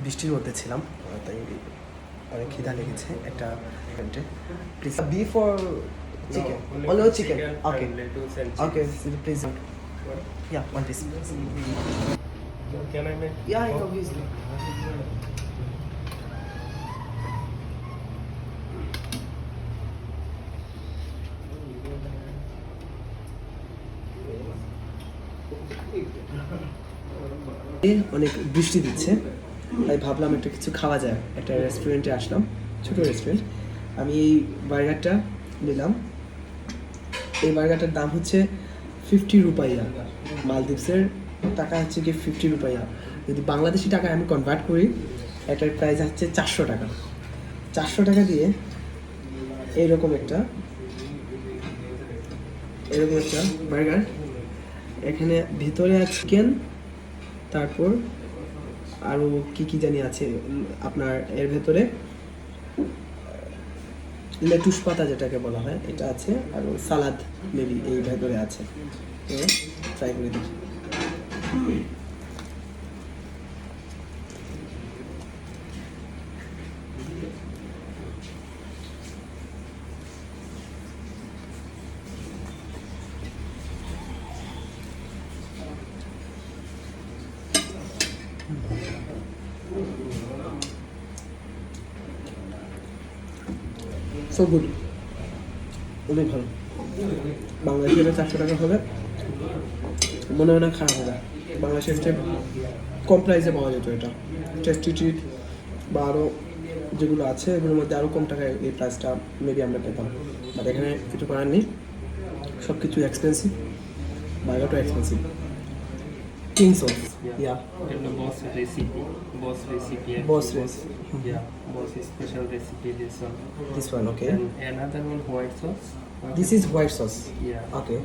বৃষ্টির মধ্যে ছিলাম, তাই অনেক খিদা লেগেছে। একটা please beef or chicken? Only chicken. Okay okay please. Yeah one piece. Can I make? Yeah obviously. অনেক বৃষ্টি দিচ্ছে, তাই ভাবলাম একটা কিছু খাওয়া যায়। একটা রেস্টুরেন্টে আসলাম, ছোট রেস্টুরেন্ট। আমি এই বার্গারটা নিলাম। এই বার্গারটার দাম হচ্ছে 50 রুপাইয়া। মালদ্বীপসের টাকা হচ্ছে কি 50 রুপাইয়া। যদি বাংলাদেশি টাকায় আমি কনভার্ট করি, এটার প্রাইস হচ্ছে 400 টাকা। 400 টাকা দিয়ে এরকম একটা বার্গার। এখানে ভিতরে আছে চিকেন, তারপর আরও কি জানি আছে আপনার এর ভেতরে। লেটুস পাতা যেটাকে বলা হয় এটা আছে, আর সালাদ মেবি এই ভেতরে আছে। ট্রাই করে দেখি। সো গুড, অনেক ভালো। বাংলাদেশে এটা 400 টাকা হলে মনে হয় না খারাপ হবে। বাংলাদেশের চেয়ে কম প্রাইসে পাওয়া যেত এটা। টেস্টি ট্রিট বা আরও যেগুলো আছে এগুলোর মধ্যে আরও কম টাকায় এই প্রাইসটা মেবি আমরা পেতাম। বাট এখানে কিছু করার নেই, সব কিছু এক্সপেন্সিভ, বার্গারটাও expensive. King sauce, yeah And the boss recipe. Boss recipe. Boss recipe. Yeah, boss special recipe. This one. This one, okay. And another one white sauce. This is white sauce, Yeah. Okay.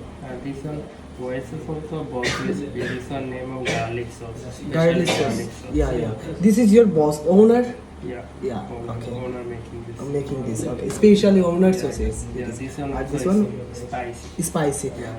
This one white sauce also boss recipe. This one name of garlic sauce. Special Garlic sauce, sauce. yeah, yeah. This is your boss owner? Yeah. Yeah, Owner, okay. owner making this. I'm making this, okay. Especially owner sauces. Yeah, this one And also this is one spicy. spicy. Yeah.